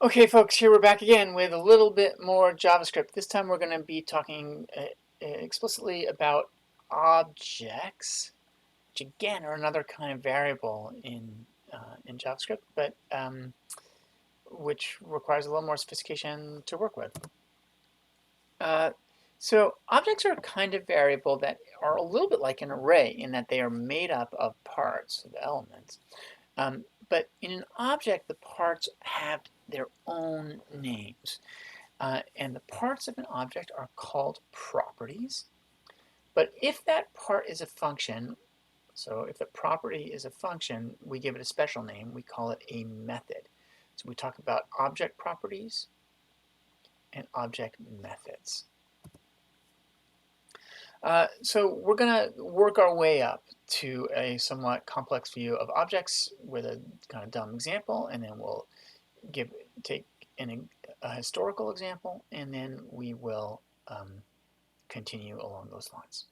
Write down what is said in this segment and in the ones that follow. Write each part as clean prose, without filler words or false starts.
Okay, folks, here we're back again with a little bit more JavaScript. This time we're going to be talking explicitly about objects, which again are another kind of variable in JavaScript, but which requires a little more sophistication to work with. Uh, so objects are a kind of variable that are a little bit like an array in that they are made up of parts, of elements. But in an object, the parts have their own names. And the parts of an object are called properties. But if that part is a function, so if the property is a function, we give it a special name. We call it a method. So we talk about object properties and object methods. So we're going to work our way up to a somewhat complex view of objects with a kind of dumb example, and then we'll take a historical example, and then we will continue along those lines.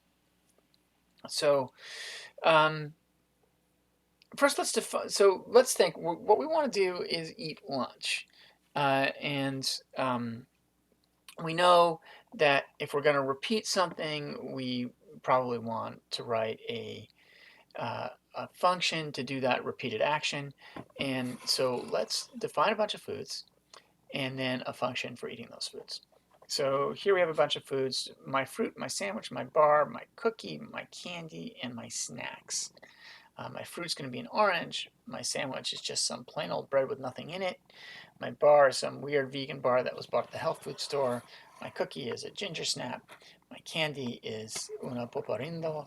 So first, let's define. So let's think. What we want to do is eat lunch, and we know that if we're going to repeat something, we probably want to write a function to do that repeated action. And so let's define a bunch of foods and then a function for eating those foods. So here we have a bunch of foods: my fruit, my sandwich, my bar, my cookie, my candy, and my snacks. My fruit's going to be an orange. My sandwich is just some plain old bread with nothing in it. My bar is some weird vegan bar that was bought at the health food store. My cookie is a ginger snap. My candy is una poporindo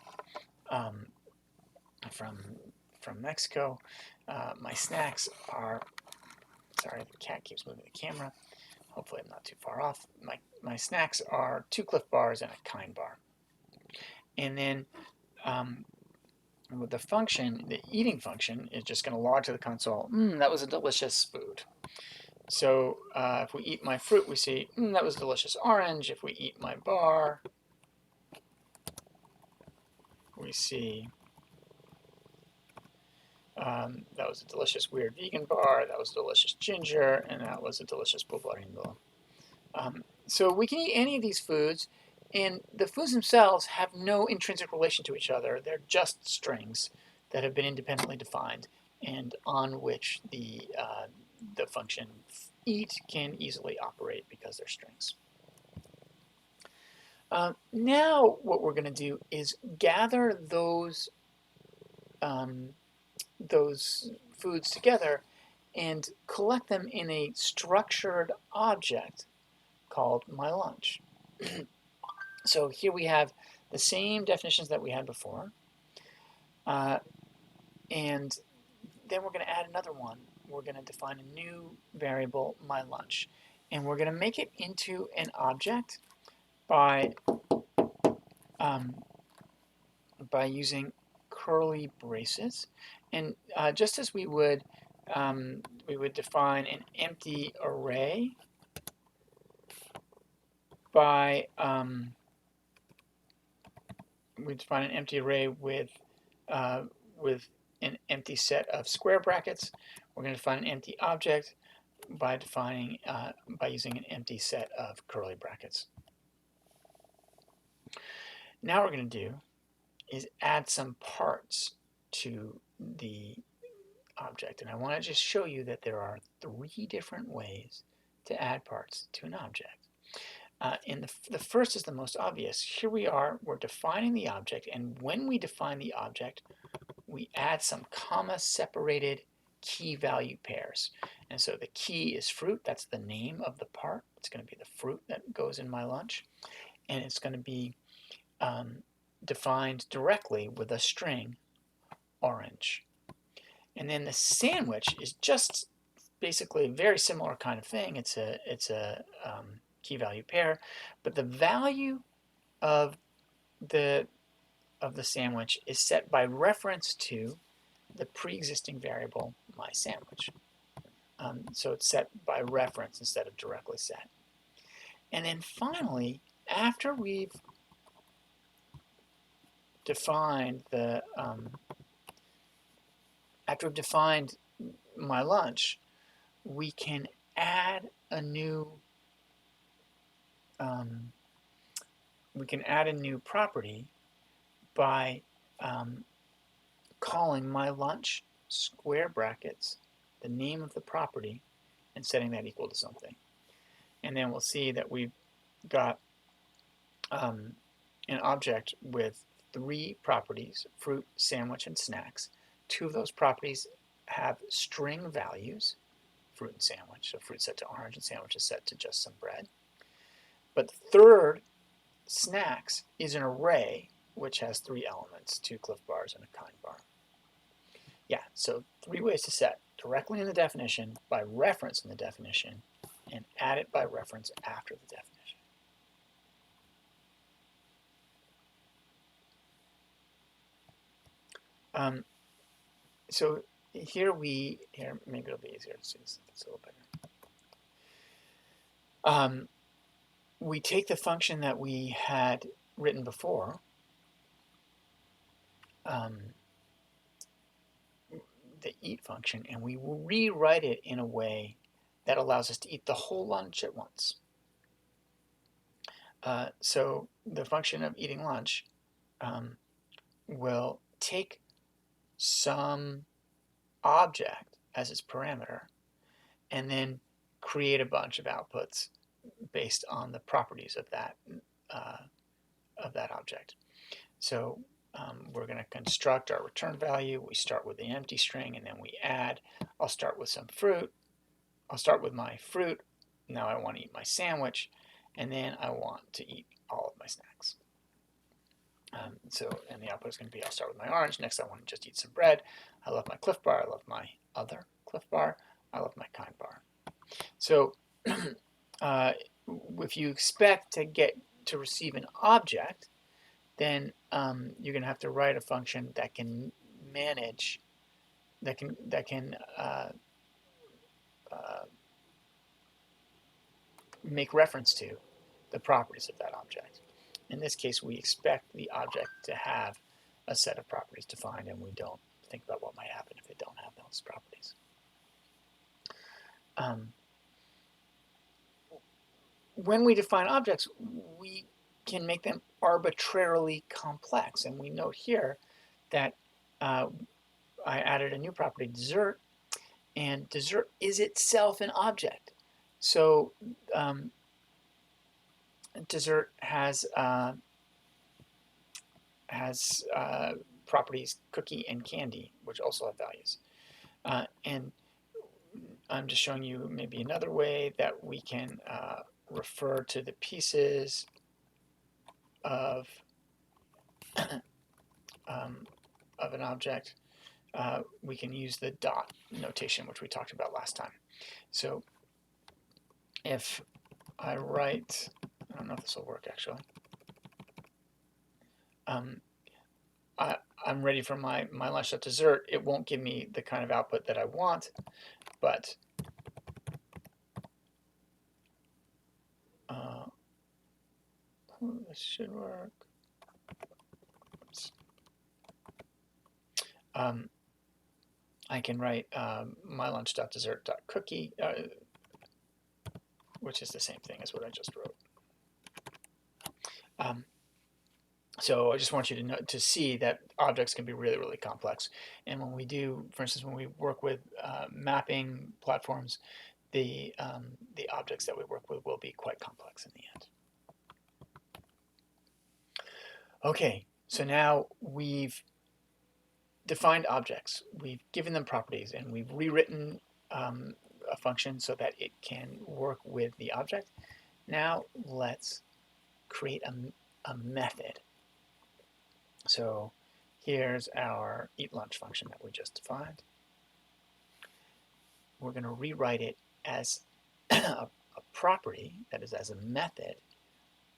um, from Mexico. My snacks are, sorry, the cat keeps moving the camera. Hopefully I'm not too far off. My snacks are 2 Cliff bars and a Kind bar. And then with the function, the eating function is just going to log to the console, that was a delicious food. So if we eat my fruit, we see, that was a delicious orange. If we eat my bar, we see that was a delicious weird vegan bar, that was a delicious ginger, and that was a delicious polvorindo. So we can eat any of these foods, and the foods themselves have no intrinsic relation to each other. They're just strings that have been independently defined and on which the function eat can easily operate because they're strings. Now what we're going to do is gather those foods together and collect them in a structured object called my lunch. So here we have the same definitions that we had before. And then we're going to add another one. We're going to define a new variable, my lunch. And we're going to make it into an object by using curly braces. And just as we would define an empty array by we define an empty array with an empty set of square brackets. We're going to define an empty object by defining by using an empty set of curly brackets. Now what we're going to do is add some parts to the object, and I want to just show you that there are 3 different ways to add parts to an object. And the first is the most obvious. Here we are, we're defining the object, and when we define the object, we add some comma-separated key value pairs. And so the key is fruit, that's the name of the part. It's going to be the fruit that goes in my lunch. And it's going to be defined directly with a string, orange. And then the sandwich is just basically a very similar kind of thing. It's a key value pair, but the value of the sandwich is set by reference to the pre-existing variable my sandwich. So it's set by reference instead of directly set. And then finally, after we've defined my lunch, we can add a new property by calling my lunch square brackets the name of the property and setting that equal to something. And then we'll see that we've got an object with 3 properties: fruit, sandwich, and snacks. 2 of those properties have string values, fruit and sandwich, so fruit set to orange and sandwich is set to just some bread. But the third, snacks, is an array which has 3 elements: 2 Cliff Bars and a Kind Bar. Yeah, so 3 ways to set: directly in the definition, by reference in the definition, and add it by reference after the definition. So here maybe it'll be easier to see this a little better. We take the function that we had written before, the eat function, and we rewrite it in a way that allows us to eat the whole lunch at once. So the function of eating lunch will take some object as its parameter and then create a bunch of outputs based on the properties of that object. So we're going to construct our return value. We start with an empty string and then we add. I'll start with some fruit. I'll start with my fruit. Now I want to eat my sandwich, and then I want to eat all of my snacks. And the output is going to be, I'll start with my orange. Next, I want to just eat some bread. I love my Cliff Bar. I love my other Cliff Bar. I love my Kind Bar. So if you expect to receive an object, then you're going to have to write a function that can manage, that can make reference to the properties of that object. In this case, we expect the object to have a set of properties defined, and we don't think about what might happen if it don't have those properties. When we define objects, we can make them arbitrarily complex, and we note here that I added a new property, dessert, and dessert is itself an object. So dessert has properties cookie and candy, which also have values. And I'm just showing you maybe another way that we can refer to the pieces of an object. We can use the dot notation, which we talked about last time. So if I write, I don't know if this will work actually. I'm ready for my lunch at dessert. It won't give me the kind of output that I want, but this should work. I can write my lunch.dessert.cookie, which is the same thing as what I just wrote. So I just want you to see that objects can be really, really complex. And when we do, for instance, when we work with mapping platforms, the objects that we work with will be quite complex in the end. Okay, so now we've defined objects, we've given them properties, and we've rewritten a function so that it can work with the object. Now let's create a method. So here's our eat lunch function that we just defined. We're going to rewrite it as a property, that is as a method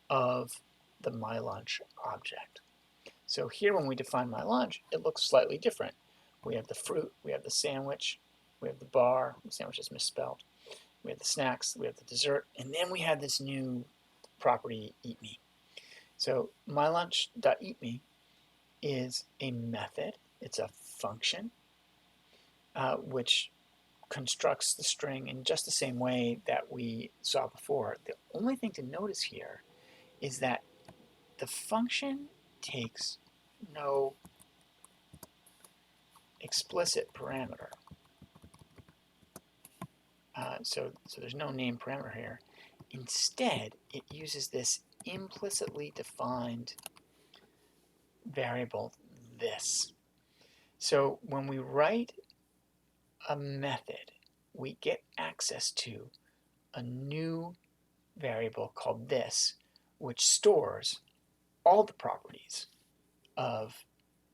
of the myLunch object. So here when we define myLunch, it looks slightly different. We have the fruit, we have the sandwich, we have the bar, the sandwich is misspelled, we have the snacks, we have the dessert, and then we have this new property, eatMe. So myLunch.eatMe is a method, it's a function, which constructs the string in just the same way that we saw before. The only thing to notice here is that the function takes no explicit parameter. So there's no name parameter here. Instead, it uses this implicitly defined variable, this. So when we write a method, we get access to a new variable called this, which stores all the properties of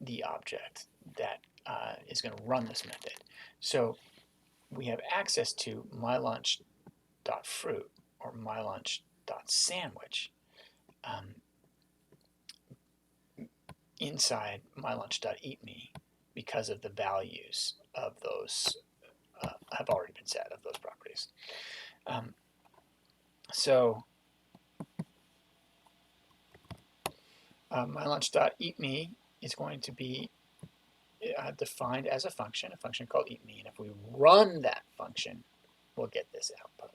the object that is going to run this method. So we have access to mylunch.fruit or mylunch.sandwich inside mylunch.eatme because of the values of those have already been set of those properties. So mylunch.eatme is going to be defined as a function called eatme, and if we run that function, we'll get this output.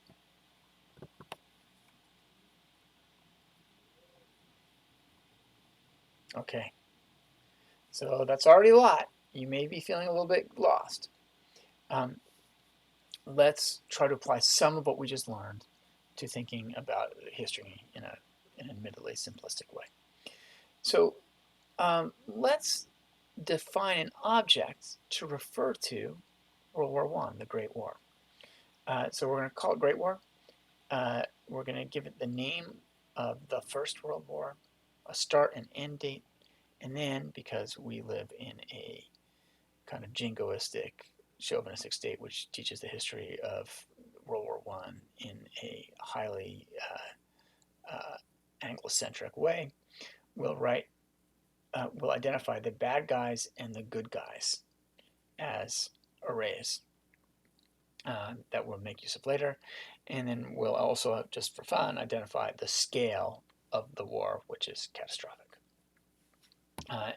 Okay, so that's already a lot. You may be feeling a little bit lost. Let's try to apply some of what we just learned to thinking about history in an admittedly simplistic way. So let's define an object to refer to World War I, the Great War. So we're going to call it Great War. We're going to give it the name of the First World War, a start and end date, and then, because we live in a kind of jingoistic, chauvinistic state which teaches the history of World War I in a highly Anglocentric way, we'll identify the bad guys and the good guys as arrays that we'll make use of later. And then we'll also, just for fun, identify the scale of the war, which is catastrophic.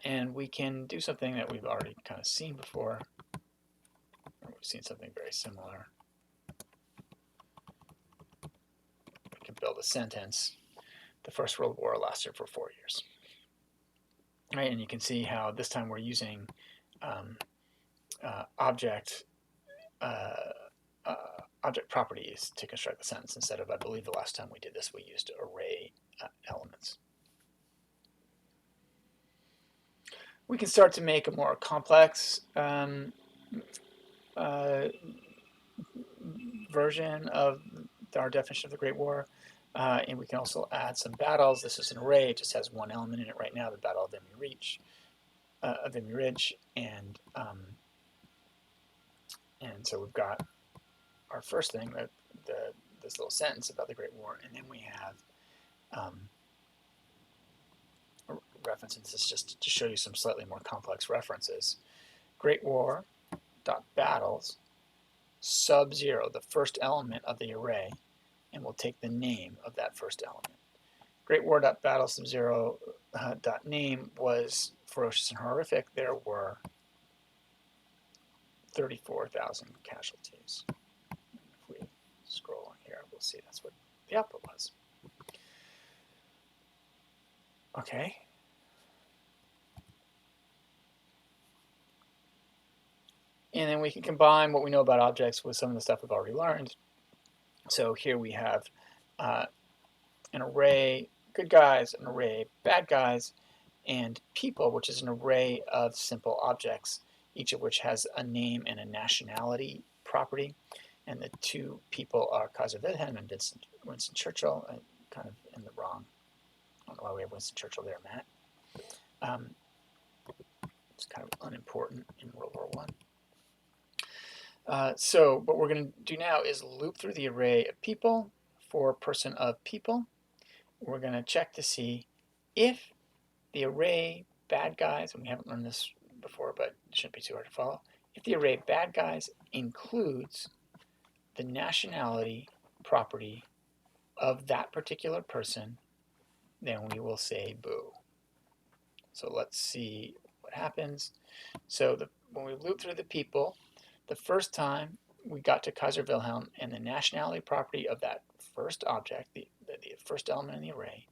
And we can do something that we've already kind of seen before. We've seen something very similar. We can build a sentence. The First World War lasted for 4 years. Right, and you can see how this time we're using object properties to construct the sentence instead of, I believe the last time we did this, we used array elements. We can start to make a more complex version of our definition of the Great War. And we can also add some battles. This is an array. It just has one element in it right now, the Battle of Vimy Ridge. And so we've got our first thing, this little sentence about the Great War. And then we have a reference, and this is just to show you some slightly more complex references. Great War dot battles sub-0, the first element of the array, and we'll take the name of that first element. Great War dot battle sub-0 dot name was ferocious and horrific. There were 34,000 casualties. If we scroll on here, we'll see that's what the output was. Okay. And then we can combine what we know about objects with some of the stuff we've already learned. So here we have an array good guys, an array bad guys, and people, which is an array of simple objects, each of which has a name and a nationality property. And the two people are Kaiser Wilhelm and Winston Churchill. Kind of in the wrong. I don't know why we have Winston Churchill there, Matt. It's kind of unimportant in World War I. So what we're going to do now is loop through the array of people for person of people. We're going to check to see if the array bad guys, and we haven't learned this before, but it shouldn't be too hard to follow. If the array bad guys includes the nationality property of that particular person, then we will say boo. So let's see what happens. So when we loop through the people, the first time we got to Kaiser Wilhelm, and the nationality property of that first object, the first element in the array,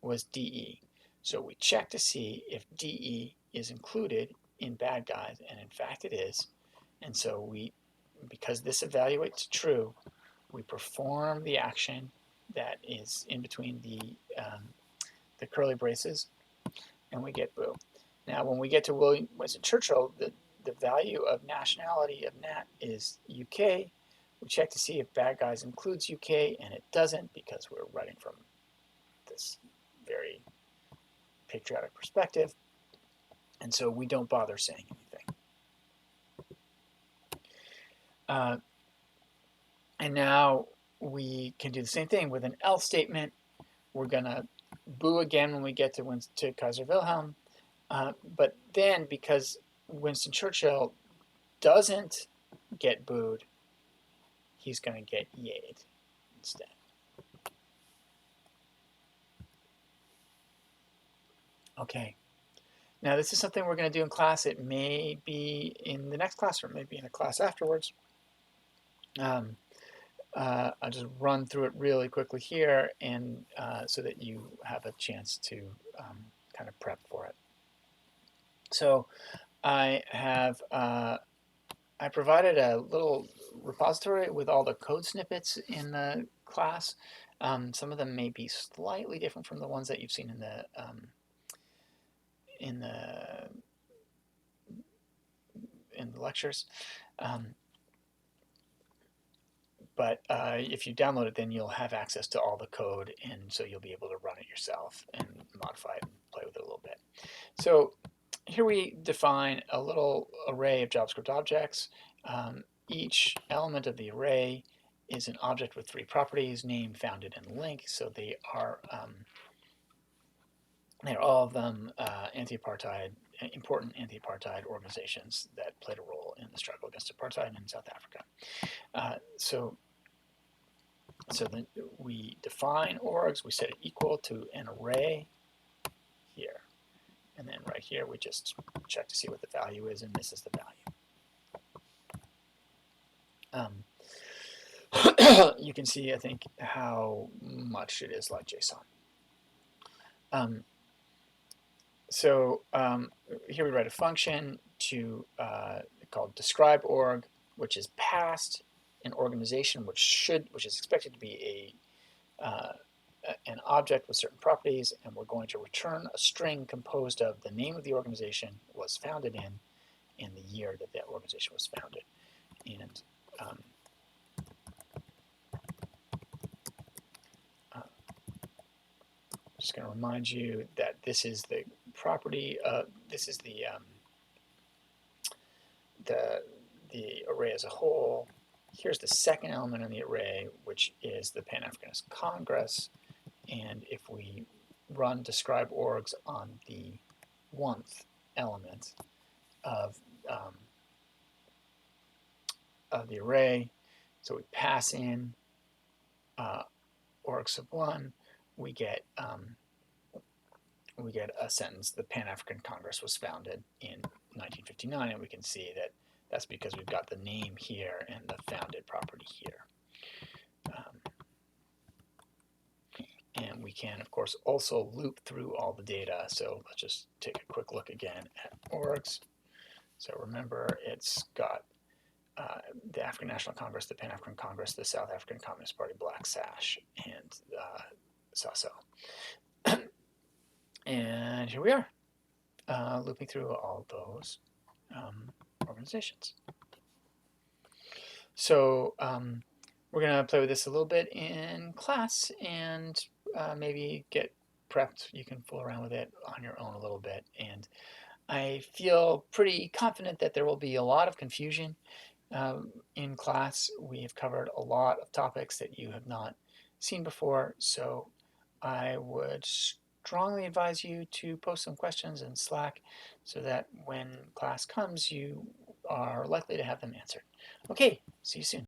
was DE. So we check to see if DE is included in bad guys, and in fact it is. And so because this evaluates true, we perform the action that is in between the curly braces, and we get bool. Now, when we get to Winston Churchill, the value of nationality of nat is UK. We check to see if bad guys includes UK, and it doesn't because we're writing from this very patriotic perspective, and so we don't bother saying anything. And now we can do the same thing with an else statement. We're going to boo again when we get to Kaiser Wilhelm. But then, because Winston Churchill doesn't get booed, he's going to get yayed instead. Okay. Now, this is something we're going to do in class. It may be in the next class, or maybe in a class afterwards. I'll just run through it really quickly here, and so that you have a chance to kind of prep for it. So I have I provided a little repository with all the code snippets in the class. Some of them may be slightly different from the ones that you've seen in the lectures. But if you download it, then you'll have access to all the code, and so you'll be able to run it yourself and modify it and play with it a little bit. So here we define a little array of JavaScript objects. Each element of the array is an object with 3 properties: name, founded, and link. So they're all of them important anti-apartheid organizations that played a role in the struggle against apartheid in South Africa. So then we define orgs, we set it equal to an array here. And then right here, we just check to see what the value is, and this is the value. You can see, I think, how much it is like JSON. Here we write a function called describe org, which is passed an organization which is expected to be an object with certain properties, and we're going to return a string composed of the name of the organization was founded in and the year that that organization was founded. And I'm just going to remind you that this is the property. This is the array as a whole. Here's the second element in the array, which is the Pan-Africanist Congress. And if we run describe orgs on the 1th element of the array, so we pass in org sub 1, we get a sentence: the Pan-African Congress was founded in 1959, and we can see that that's because we've got the name here and the founded property here. And we can, of course, also loop through all the data. So let's just take a quick look again at orgs. So remember, it's got the African National Congress, the Pan-African Congress, the South African Communist Party, Black Sash, and SASO. And here we are, looping through all those organizations. So we're going to play with this a little bit in class, and maybe get prepped. You can fool around with it on your own a little bit. And I feel pretty confident that there will be a lot of confusion in class. We have covered a lot of topics that you have not seen before, so I would strongly advise you to post some questions in Slack so that when class comes, you are likely to have them answered. Okay, see you soon.